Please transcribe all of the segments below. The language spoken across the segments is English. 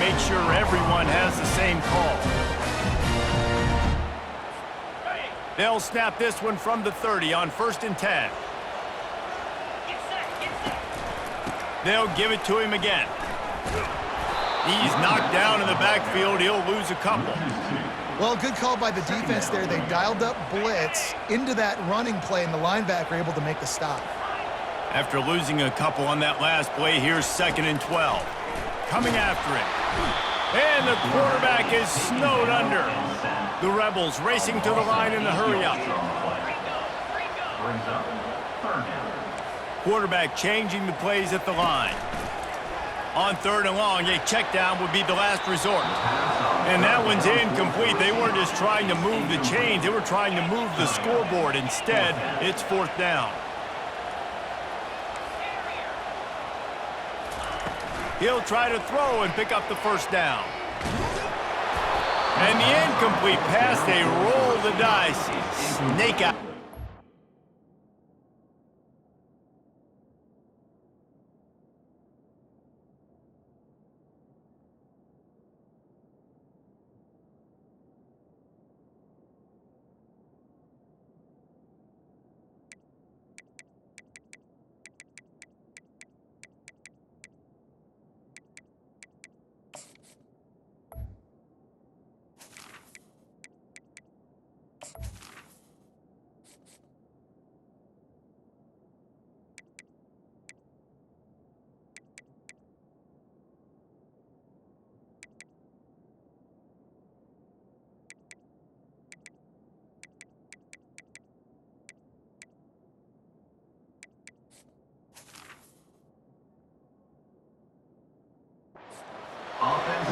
make sure everyone has the same call. They'll snap this one from the 30 on 1st and 10. They'll give it to him again. He's knocked down in the backfield. He'll lose a couple. Well, good call by the defense there. They dialed up blitz into that running play, and the linebacker able to make the stop. After losing a couple on that last play, here's 2nd and 12. Coming after it. And the quarterback is snowed under. The Rebels racing to the line in the hurry-up. Quarterback changing the plays at the line. On 3rd and long, a check down would be the last resort. And that one's incomplete. They weren't just trying to move the chains. They were trying to move the scoreboard. Instead, it's 4th down. He'll try to throw and pick up the 1st down. And the incomplete pass, they roll the dice. Snake out.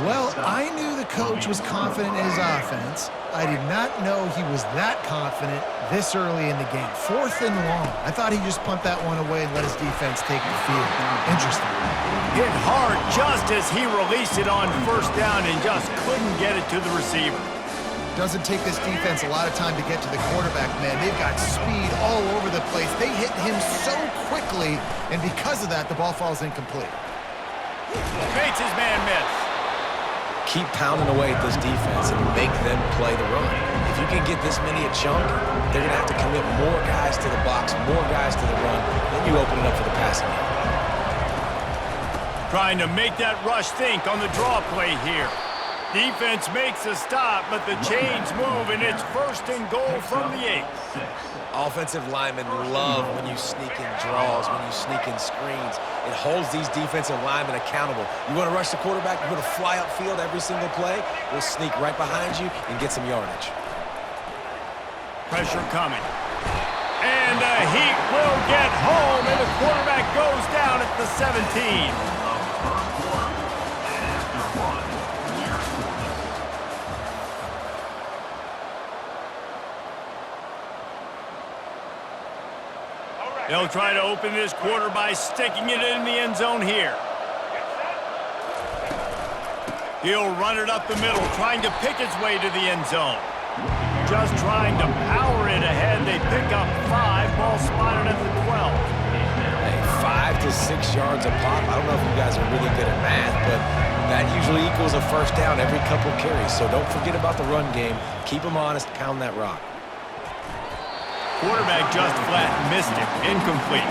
Well, I knew the coach was confident in his offense. I did not know he was that confident this early in the game. 4th and long. I thought he'd just punt that one away and let his defense take the field. Interesting. Hit hard just as he released it on 1st down and just couldn't get it to the receiver. Doesn't take this defense a lot of time to get to the quarterback, man. They've got speed all over the place. They hit him so quickly, and because of that, the ball falls incomplete. Makes his man miss. Keep pounding away at this defense and make them play the run. If you can get this many a chunk, they're going to have to commit more guys to the box, more guys to the run. Then you open it up for the passing game. Trying to make that rush think on the draw play here. Defense makes a stop, but the chains move, and it's 1st and goal from the 8. Offensive linemen love when you sneak in draws, when you sneak in screens. It holds these defensive linemen accountable. You want to rush the quarterback, you're going to fly upfield every single play. We'll sneak right behind you and get some yardage. Pressure coming. And the Heat will get home, and the quarterback goes down at the 17. They'll try to open this quarter by sticking it in the end zone here. He'll run it up the middle, trying to pick its way to the end zone. Just trying to power it ahead. They pick up 5. Ball spotted at the 12. Hey, 5 to 6 yards a pop. I don't know if you guys are really good at math, but that usually equals a 1st down every couple carries. So don't forget about the run game. Keep them honest. Pound that rock. Quarterback just flat missed it. Incomplete.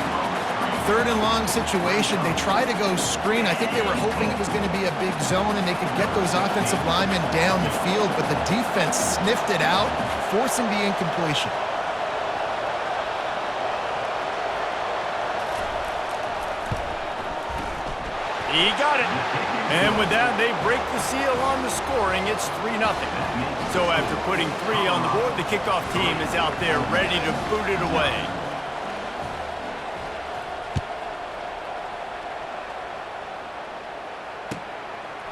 3rd and long situation. They try to go screen. I think they were hoping it was going to be a big zone and they could get those offensive linemen down the field, but the defense sniffed it out, forcing the incompletion. He got it. And with that, they break the seal on the scoring. It's 3-0. So after putting 3 on the board, the kickoff team is out there ready to boot it away.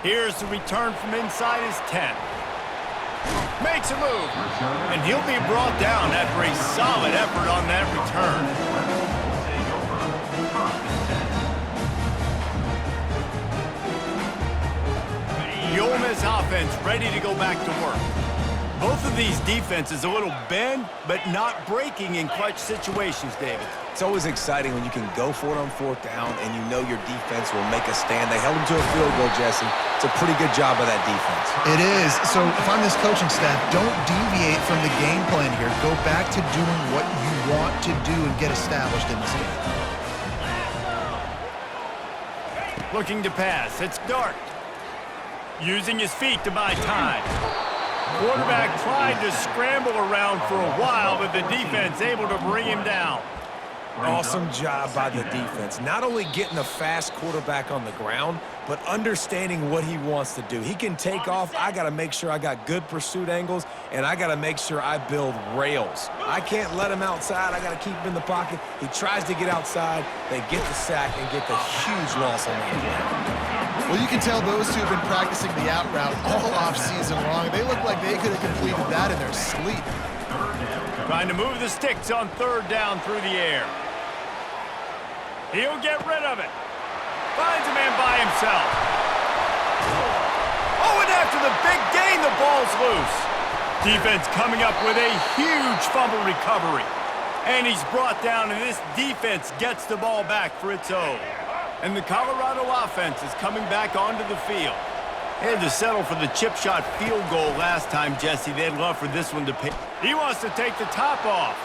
Here's the return from inside his 10. Makes a move. And he'll be brought down after a solid effort on that return. The Ole Miss offense ready to go back to work. Both of these defenses a little bend, but not breaking in clutch situations, David. It's always exciting when you can go for it on 4th down and you know your defense will make a stand. They held him to a field goal, Jesse. It's a pretty good job by that defense. It is. So if I'm this coaching staff, don't deviate from the game plan here. Go back to doing what you want to do and get established in this game. Looking to pass. It's Dart. Using his feet to buy time. Quarterback tried to scramble around for a while, but the defense able to bring him down. Awesome job by the defense. Not only getting a fast quarterback on the ground, but understanding what he wants to do. He can take off. I got to make sure I got good pursuit angles, and I got to make sure I build rails. I can't let him outside. I got to keep him in the pocket. He tries to get outside. They get the sack and get the huge loss on that play. Well, you can tell those two have been practicing the out route all off-season long. They look like they could have completed that in their sleep. Trying to move the sticks on 3rd down through the air. He'll get rid of it. Finds a man by himself. Oh, and after the big gain, the ball's loose. Defense coming up with a huge fumble recovery. And he's brought down, and this defense gets the ball back for its own. And the Colorado offense is coming back onto the field. They had to settle for the chip shot field goal last time, Jesse. They'd love for this one to pay. He wants to take the top off.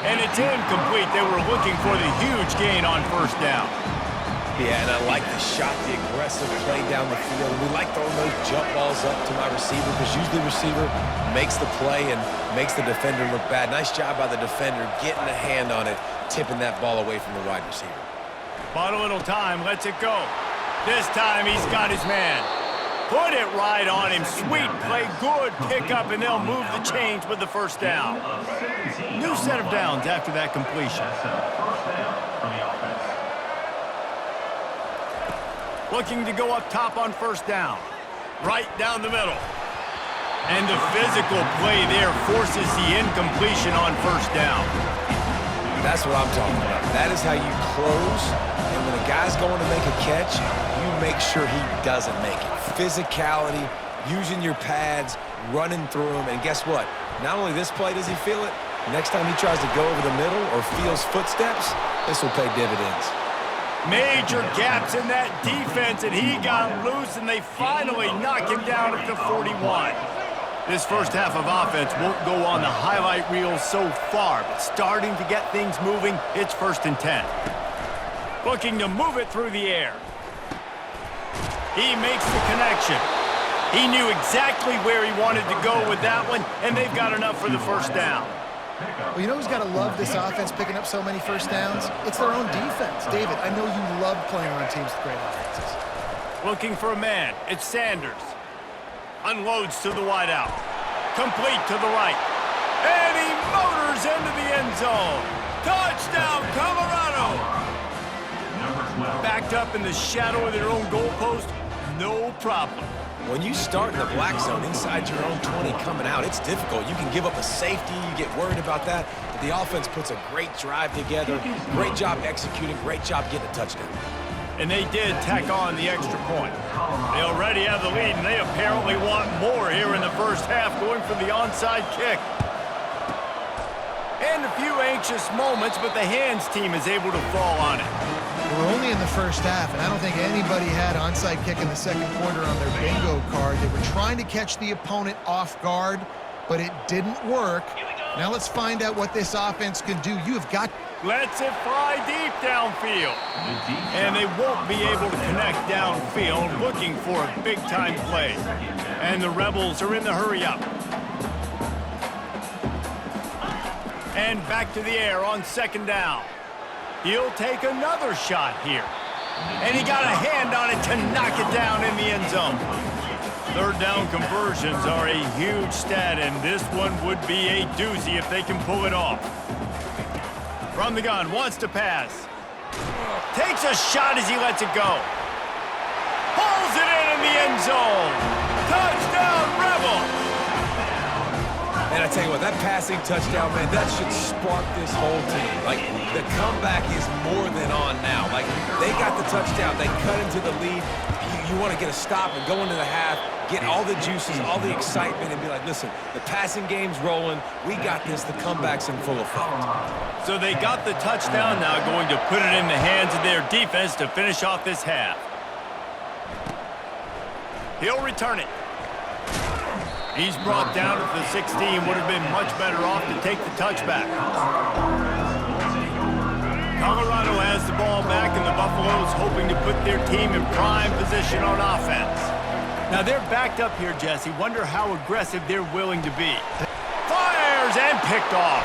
And it's incomplete. They were looking for the huge gain on 1st down. Yeah, and I like the shot, the aggressive play down the field. We like throwing those jump balls up to my receiver because usually the receiver makes the play and makes the defender look bad. Nice job by the defender getting a hand on it, tipping that ball away from the wide receiver. Bought a little time, lets it go. This time he's got his man. Put it right on him. Sweet play, good pickup, and they'll move the chains with the 1st down. New set of downs after that completion. Looking to go up top on 1st down. Right down the middle. And the physical play there forces the incompletion on 1st down. That's what I'm talking about. That is how you close. And when a guy's going to make a catch, you make sure he doesn't make it. Physicality, using your pads, running through them. And guess what? Not only this play does he feel it, next time he tries to go over the middle or feels footsteps, this will pay dividends. Major gaps in that defense, and he got loose, and they finally knock him down at the 41. This 1st half of offense won't go on the highlight reel so far, but starting to get things moving, it's 1st and 10. Looking to move it through the air. He makes the connection. He knew exactly where he wanted to go with that one, and they've got enough for the 1st down. Well, you know who's got to love this offense picking up so many 1st downs? It's their own defense. David, I know you love playing on teams with great offenses. Looking for a man. It's Sanders. Unloads to the wideout. Complete to the right. And he motors into the end zone. Touchdown, Colorado! Backed up in the shadow of their own goalpost, no problem. When you start in the black zone inside your own 20 coming out, it's difficult. You can give up a safety, you get worried about that, but the offense puts a great drive together, great job executing, great job getting a touchdown. And they did tack on the extra point. They already have the lead, and they apparently want more here in the 1st half, going for the onside kick. And a few anxious moments, but the hands team is able to fall on it. We're only in the 1st half, and I don't think anybody had onside kick in the 2nd quarter on their bingo card. They were trying to catch the opponent off guard, but it didn't work. Now let's find out what this offense can do. You have got... Lets it fly deep downfield. And they won't be able to connect downfield, looking for a big-time play. And the Rebels are in the hurry-up. And back to the air on 2nd down. He'll take another shot here. And he got a hand on it to knock it down in the end zone. 3rd down conversions are a huge stat, and this one would be a doozy if they can pull it off. From the gun, wants to pass. Takes a shot as he lets it go. Pulls it in the end zone. Touchdown, Rebels! And I tell you what, that passing touchdown, man, that should spark this whole team. Like, the comeback is more than on now. Like, they got the touchdown. They cut into the lead. You you want to get a stop and go into the half, get all the juices, all the excitement, and be like, listen, the passing game's rolling. We got this. The comeback's in full effect. So they got the touchdown, now going to put it in the hands of their defense to finish off this half. He'll return it. He's brought down at the 16. Would have been much better off to take the touchback. Colorado has the ball back, and the Buffaloes hoping to put their team in prime position on offense. Now they're backed up here, Jesse. Wonder how aggressive they're willing to be. Fires and picked off.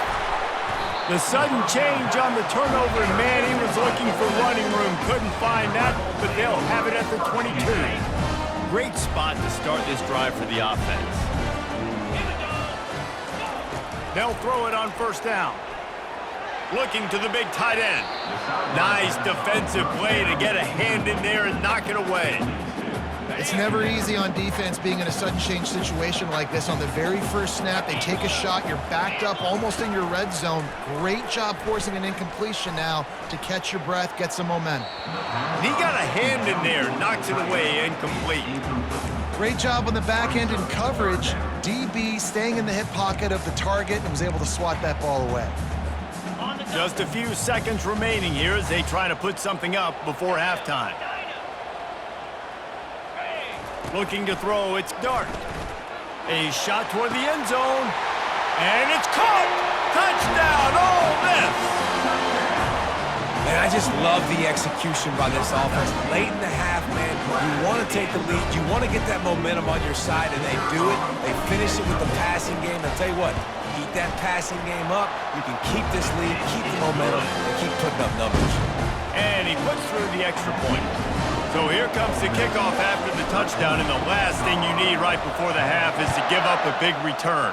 The sudden change on the turnover, and man, he was looking for running room. Couldn't find that, but they'll have it at the 22. Great spot to start this drive for the offense. They'll throw it on first down. Looking to the big tight end. Nice defensive play to get a hand in there and knock it away. It's never easy on defense being in a sudden change situation like this. On the very first snap, they take a shot. You're backed up almost in your red zone. Great job forcing an incompletion now to catch your breath, get some momentum. He got a hand in there, knocks it away, incomplete. Great job on the back end in coverage. DB staying in the hip pocket of the target and was able to swat that ball away. Just a few seconds remaining here as they try to put something up before halftime. Looking to throw, it's Dart. A shot toward the end zone, and it's caught! Touchdown, Ole Miss! And I just love the execution by this offense. Late in the half, man, you want to take the lead. You want to get that momentum on your side, and they do it. They finish it with the passing game. I'll tell you what, keep that passing game up. You can keep this lead, keep the momentum, and keep putting up numbers. And he puts through the extra point. So here comes the kickoff after the touchdown, and the last thing you need right before the half is to give up a big return.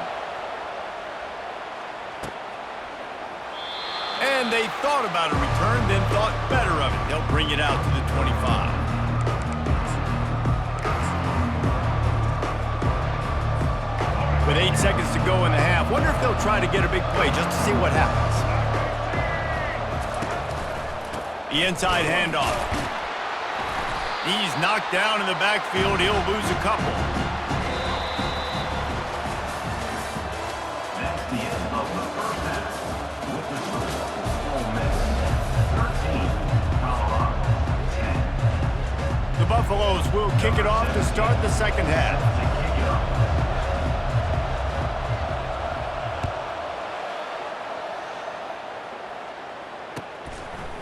And they thought about a return, then thought better of it. They'll bring it out to the 25. With 8 seconds to go in the half, wonder if they'll try to get a big play just to see what happens. The inside handoff. He's knocked down in the backfield. He'll lose a couple. That's the end of the first half. With the score, Ole Miss 13, Colorado 10. The Buffaloes will kick it off to start the second half.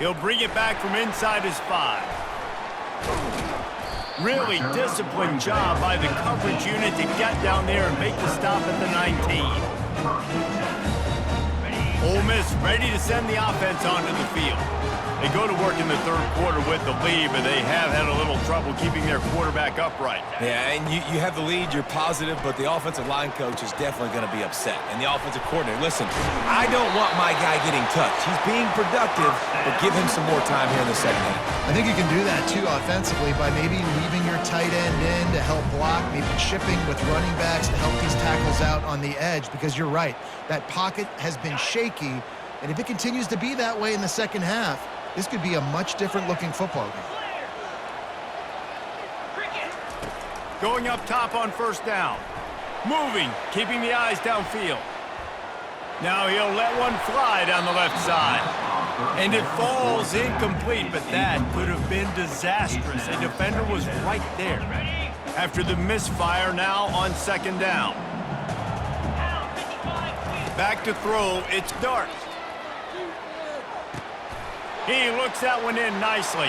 He'll bring it back from inside his 5. Really disciplined job by the coverage unit to get down there and make the stop at the 19. Ole Miss ready to send the offense onto the field. They go to work in the third quarter with the lead, but they have had a little trouble keeping their quarterback upright. Yeah, and you have the lead, you're positive, but the offensive line coach is definitely going to be upset. And the offensive coordinator, listen, I don't want my guy getting touched. He's being productive, but give him some more time here in the second half. I think you can do that too offensively by maybe leaving your tight end in to help block, maybe chipping with running backs to help these tackles out on the edge, because you're right, that pocket has been shaky, and if it continues to be that way in the second half, this could be a much different looking football game. Going up top on first down. Moving, keeping the eyes downfield. Now he'll let one fly down the left side. And it falls incomplete, but that could have been disastrous. A defender was right there. After the misfire, now on second down. Back to throw, it's Dart. He looks that one in nicely.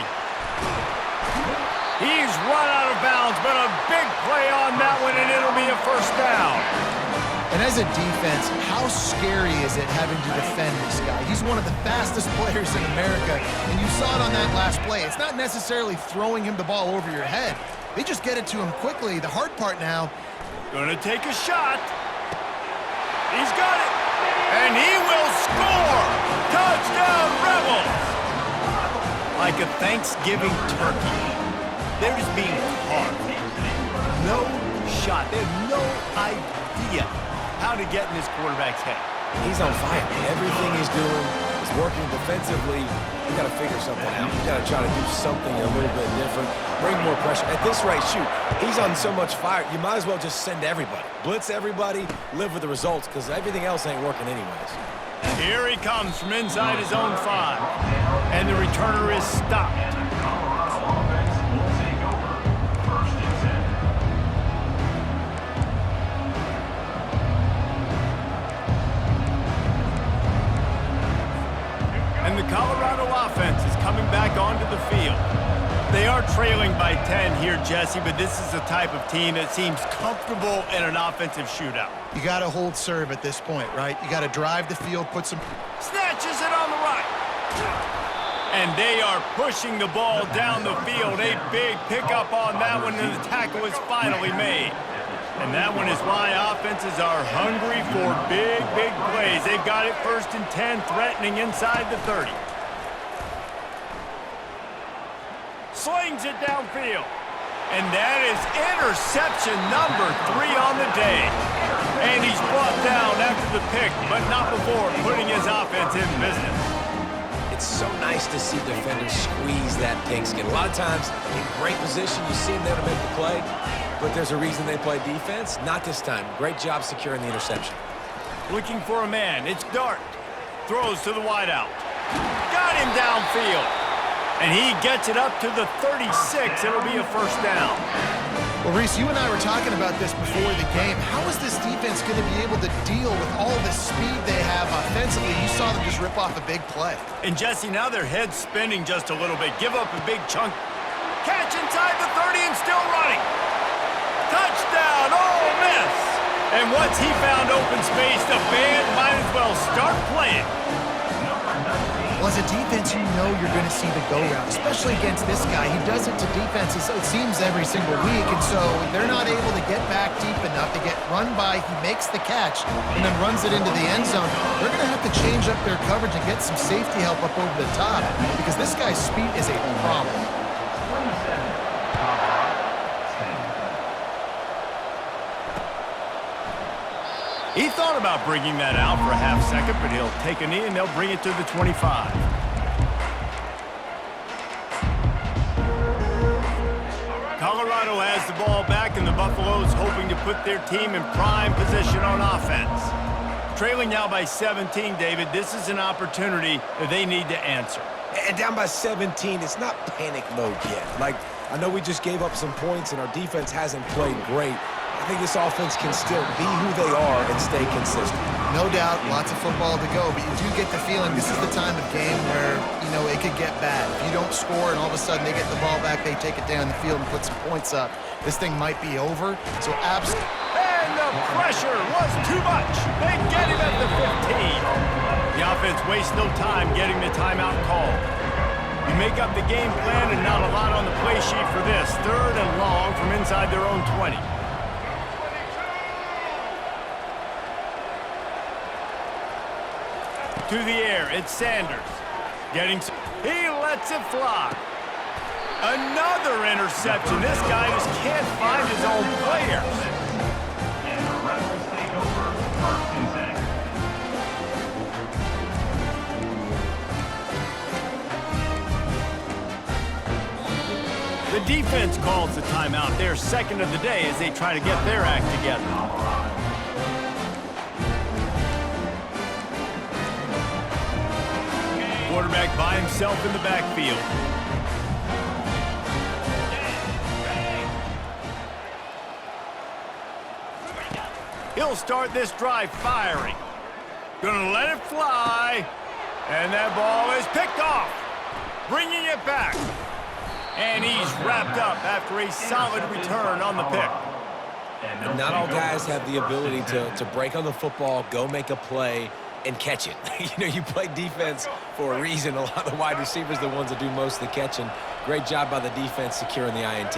He's run out of bounds, but a big play on that one, and it'll be a first down. And as a defense, how scary is it having to defend this guy? He's one of the fastest players in America, and you saw it on that last play. It's not necessarily throwing him the ball over your head. They just get it to him quickly. The hard part now. Gonna take a shot. He's got it. And he will score. Touchdown, Rebels. Like a Thanksgiving turkey. They're just being carved. No shot. They have no idea how to get in this quarterback's head. He's on fire. Everything he's doing is It's working defensively. You got to figure something out. You got to try to do something a little bit different. Bring more pressure. At this rate, shoot, he's on so much fire, you might as well just send everybody. Blitz everybody, live with the results, because everything else ain't working anyways. Here he comes from inside his own 5. And the returner is stopped. Colorado offense will take over. 1st and 10. And the Colorado offense is coming back onto the field. They are trailing by 10 here, Jesse, but this is the type of team that seems comfortable in an offensive shootout. You got to hold serve at this point, right? You got to drive the field, put some... Snatches it on the right. And they are pushing the ball down the field. A big pickup on that one, and the tackle is finally made. And that one is why offenses are hungry for big, big plays. They've got it 1st and 10, threatening inside the 30. Slings it downfield. And that is interception number 3 on the day. And he's brought down after the pick, but not before putting his offense in business. It's so nice to see defenders squeeze that pigskin. A lot of times, in great position, you see them there to make the play, but there's a reason they play defense. Not this time. Great job securing the interception. Looking for a man. It's Dart. Throws to the wideout. Got him downfield. And he gets it up to the 36. It'll be a 1st down. Well, Reese, you and I were talking about this before the game. How is this defense going to be able to deal with all the speed they have offensively? You saw them just rip off a big play. And Jesse, now their head's spinning just a little bit. Give up a big chunk. Catch inside the 30 and still running. Touchdown, Ole Miss. And once he found open space, the band might as well start playing. Well, as a defense, you know you're going to see the go-route, especially against this guy. He does it to defenses, it seems, every single week, and so they're not able to get back deep enough to get run by. He makes the catch and then runs it into the end zone. They're going to have to change up their coverage and get some safety help up over the top because this guy's speed is a problem. 27. Colorado 10. He thought about bringing that out for a half second, but he'll take a knee and they'll bring it to the 25. Colorado has the ball back, and the Buffaloes hoping to put their team in prime position on offense. Trailing now by 17, David, this is an opportunity that they need to answer. And down by 17, it's not panic mode yet. Like, I know we just gave up some points and our defense hasn't played great. I think this offense can still be who they are and stay consistent. No doubt, lots of football to go, but you do get the feeling this is the time of game where, you know, it could get bad. If you don't score and all of a sudden they get the ball back, they take it down the field and put some points up, this thing might be over. So absolutely. And the pressure was too much. They get him at the 15. The offense wastes no time getting the timeout called. You make up the game plan and not a lot on the play sheet for this. 3rd and long from inside their own 20. To the air, it's Sanders. He lets it fly. Another interception. This guy just can't find his own players. And the Rebels take over 1st and 10. The defense calls the timeout. Their 2nd of the day as they try to get their act together. Quarterback by himself in the backfield. He'll start this drive firing. Gonna let it fly. And that ball is picked off. Bringing it back. And he's wrapped up after a solid return on the pick. Not all guys have the ability to break on the football, go make a play, and catch it. You know, you play defense for a reason. A lot of the wide receivers are the ones that do most of the catching. Great job by the defense securing the INT.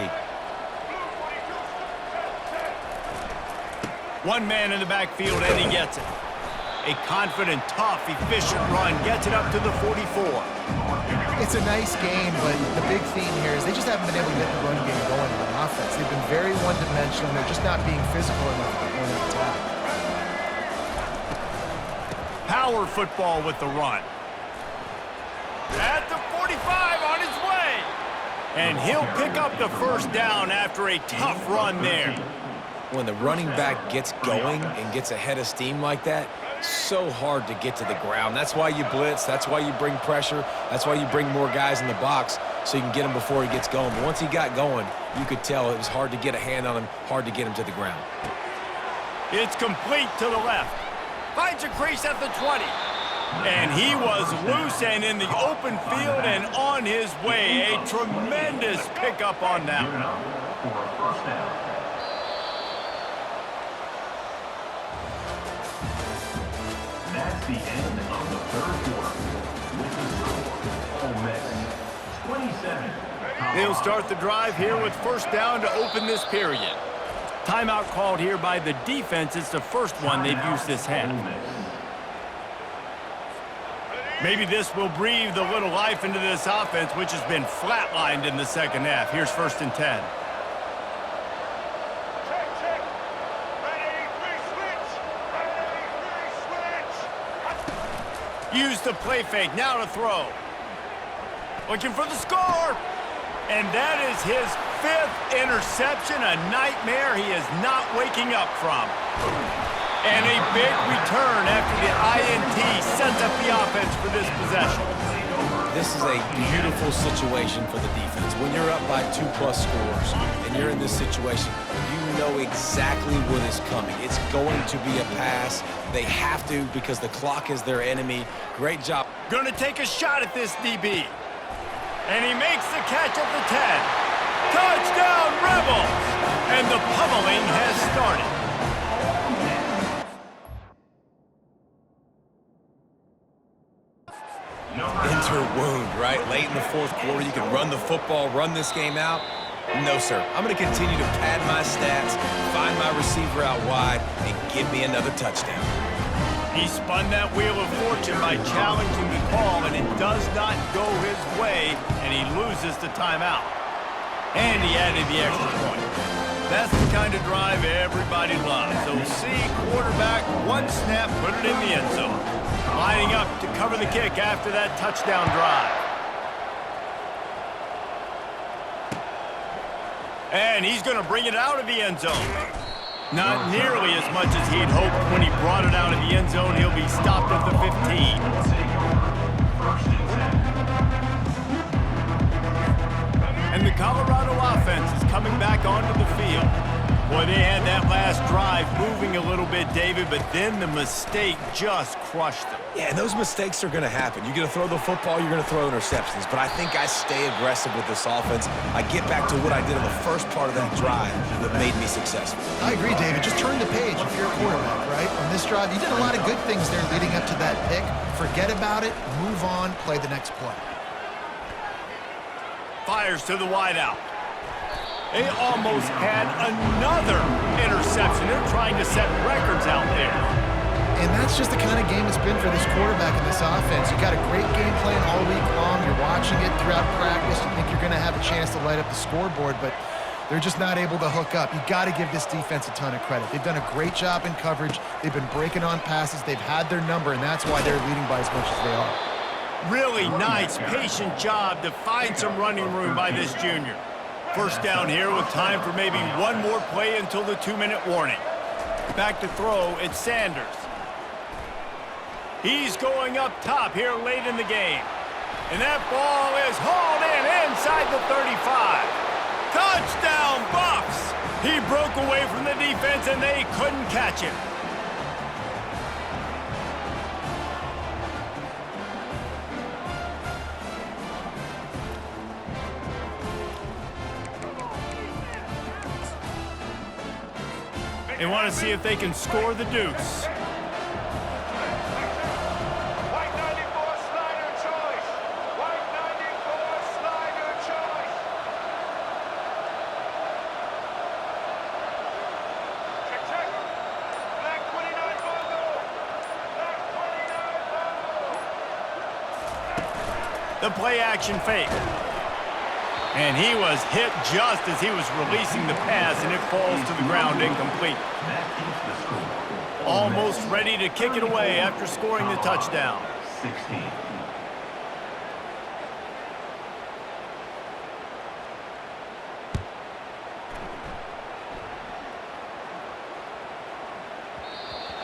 One man in the backfield, and he gets it. A confident, tough, efficient run gets it up to the 44. It's a nice game, but the big theme here is they just haven't been able to get the run game going on offense. They've been very one-dimensional. They're just not being physical enough on the attack. Power football with the run. At the 45 on his way. And he'll pick up the first down after a tough run there. When the running back gets going and gets ahead of steam like that, so hard to get to the ground. That's why you blitz. That's why you bring pressure. That's why you bring more guys in the box so you can get him before he gets going. But once he got going, you could tell it was hard to get a hand on him, hard to get him to the ground. It's complete to the left. Finds a crease at the 20. And he was loose and in the open field and on his way. A tremendous pickup on that one. For a first down. That's the end of the third quarter. With the score, Ole Miss 27. They'll start the drive here with first down to open this period. Timeout called here by the defense. It's the first one they've used this half. Maybe this will breathe a little life into this offense, which has been flatlined in the second half. Here's 1st and 10. Use the play fake, now to throw. Looking for the score. And that is his 5th interception, a nightmare he is not waking up from. And a big return after the INT sets up the offense for this possession. This is a beautiful situation for the defense. When you're up by 2+ scores and you're in this situation, you know exactly what is coming. It's going to be a pass. They have to because the clock is their enemy. Great job. Going to take a shot at this DB. And he makes the catch at the 10. Touchdown, Rebels! And the pummeling has started. Inter-wound, right? Late in the fourth quarter, you can run the football, run this game out. No, sir. I'm going to continue to pad my stats, find my receiver out wide, and give me another touchdown. He spun that wheel of fortune by challenging the call, and it does not go his way, and he loses the timeout. And he added the extra point. That's the kind of drive everybody loves. So see quarterback, one snap, put it in the end zone. Lining up to cover the kick after that touchdown drive. And he's going to bring it out of the end zone. Not nearly as much as he'd hoped when he brought it out of the end zone. He'll be stopped at the 15. And the Colorado offense is coming back onto the field. Boy, they had that last drive moving a little bit, David, but then the mistake just crushed them. Yeah, and those mistakes are going to happen. You're going to throw the football, you're going to throw interceptions. But I think I stay aggressive with this offense. I get back to what I did in the first part of that drive that made me successful. I agree, David. Just turn the page if you're a quarterback, right? On this drive, you did a lot of good things there leading up to that pick. Forget about it, move on, play the next play. Fires to the wideout. They almost had another interception. They're trying to set records out there. And that's just the kind of game it's been for this quarterback in this offense. You got a great game plan all week long. You're watching it throughout practice. You think you're going to have a chance to light up the scoreboard, but they're just not able to hook up. You got to give this defense a ton of credit. They've done a great job in coverage. They've been breaking on passes. They've had their number, and that's why they're leading by as much as they are. Really nice, patient job to find some running room by this junior. First down here with time for maybe one more play until the 2-minute warning. Back to throw, it's Sanders. He's going up top here late in the game. And that ball is hauled in inside the 35. Touchdown, Bucks! He broke away from the defense and they couldn't catch him. They want to see if they can score the deuce. White 94 Snyder choice. White 94 Snyder choice. Check. Black 29 Bongo. Black 29 Bongo. The play action fake. And he was hit just as he was releasing the pass, and it falls to the ground incomplete. Almost ready to kick it away after scoring the touchdown. 16.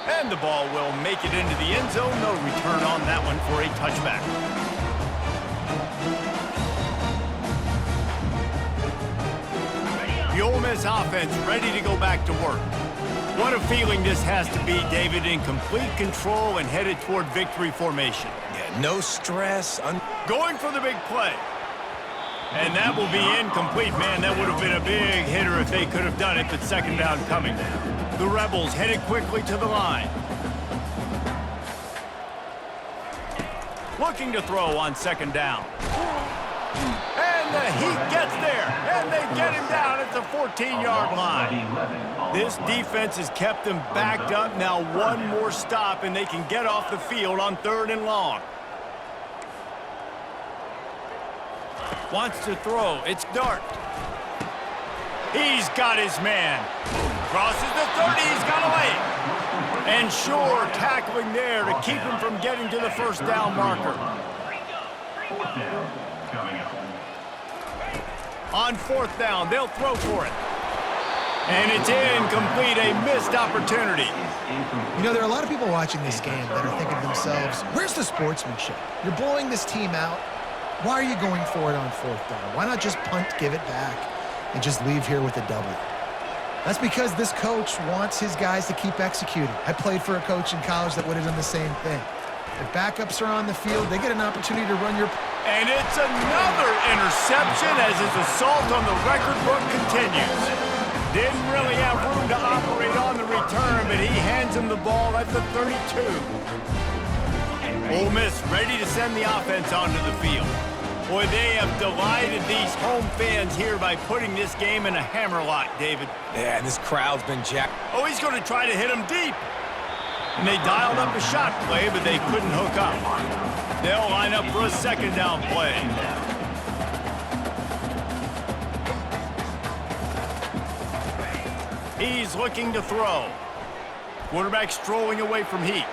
And the ball will make it into the end zone. No return on that one for a touchback. The Ole Miss offense ready to go back to work. What a feeling this has to be, David, in complete control and headed toward victory formation. Yeah, no stress. Going for the big play. And that will be incomplete. Man, that would have been a big hitter if they could have done it, but second down coming. The Rebels headed quickly to the line. Looking to throw on second down. And the Heat gets there, and they get him down at the 14-yard line. This defense has kept them backed up. Now one more stop, and they can get off the field on 3rd and long. Wants to throw. It's Dart. He's got his man. Crosses the 30. He's got away. And Shore tackling there to keep him from getting to the first down marker. On 4th down, they'll throw for it. And it's incomplete, a missed opportunity. You know, there are a lot of people watching this game that are thinking to themselves, where's the sportsmanship? You're blowing this team out. Why are you going for it on 4th down? Why not just punt, give it back, and just leave here with a W? That's because this coach wants his guys to keep executing. I played for a coach in college that would have done the same thing. If backups are on the field, they get an opportunity to run your... And it's another interception as his assault on the record book continues. Didn't really have room to operate on the return, but he hands him the ball at the 32. Ole Miss ready to send the offense onto the field. Boy, they have delighted these home fans here by putting this game in a hammerlock, David. Yeah, and this crowd's been jacked. Oh, he's going to try to hit him deep. And they dialed up a shot play, but they couldn't hook up. They'll line up for a second down play. He's looking to throw. Quarterback strolling away from Heat.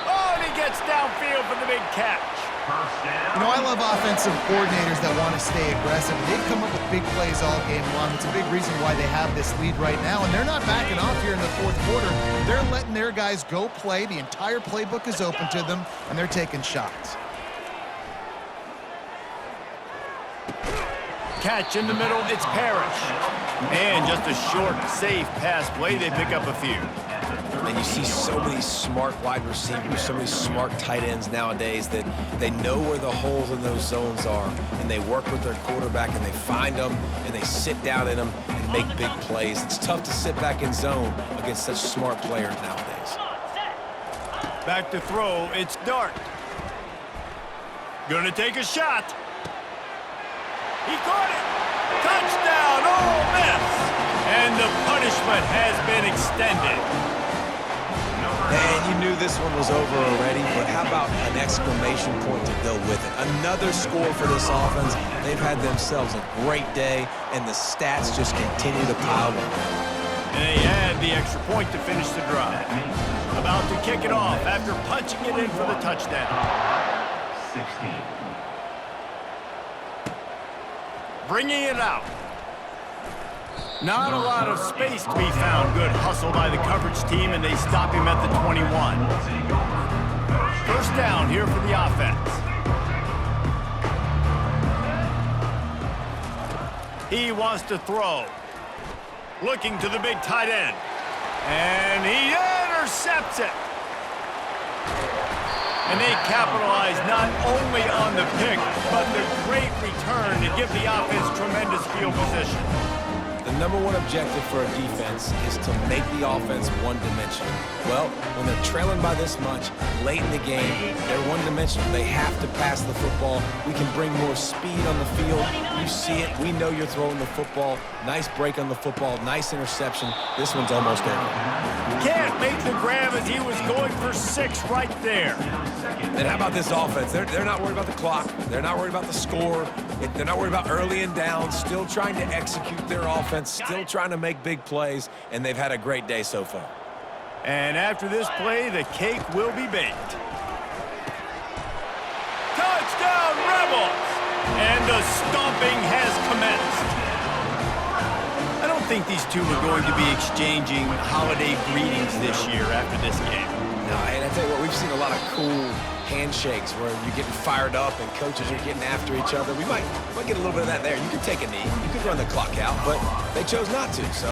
Oh, and he gets downfield for the big catch. You know, I love offensive coordinators that want to stay aggressive. They've come up with big plays all game long. It's a big reason why they have this lead right now, and they're not backing off here in the 4th quarter. They're letting their guys go play. The entire playbook is open to them, and they're taking shots. Catch in the middle, it's Parrish. And just a short, safe pass play, they pick up a few. And you see so many smart wide receivers, so many smart tight ends nowadays that they know where the holes in those zones are, and they work with their quarterback, and they find them, and they sit down in them and make big plays. It's tough to sit back in zone against such smart players nowadays. Back to throw, it's Dart. Gonna take a shot. He caught it. Touchdown, Ole Miss. And the punishment has been extended. Man, you knew this one was over already, but how about an exclamation point to go with it? Another score for this offense. They've had themselves a great day, and the stats just continue to pile up. And they add the extra point to finish the drive. About to kick it off after punching it in for the touchdown. 16. Bringing it out. Not a lot of space to be found. Good hustle by the coverage team, and they stop him at the 21. First down here for the offense. He wants to throw. Looking to the big tight end. And he intercepts it. And they capitalize not only on the pick, but the great return to give the offense tremendous field position. The number one objective for a defense is to make the offense one-dimensional. Well, when they're trailing by this much, late in the game, they're one-dimensional. They have to pass the football. We can bring more speed on the field. You see it. We know you're throwing the football. Nice break on the football. Nice interception. This one's almost over. Can't make the grab as he was going for 6 right there. And how about this offense? They're not worried about the clock. They're not worried about the score. They're not worried about early and down. Still trying to execute their offense. Still trying to make big plays. And they've had a great day so far. And after this play, the cake will be baked. Touchdown, Rebels! And the stomping has commenced. I don't think these two are going to be exchanging holiday greetings this year after this game. No, and I tell you what, we've seen a lot of cool handshakes where you're getting fired up and coaches are getting after each other. We might get a little bit of that there. You could take a knee. You could run the clock out, but they chose not to. So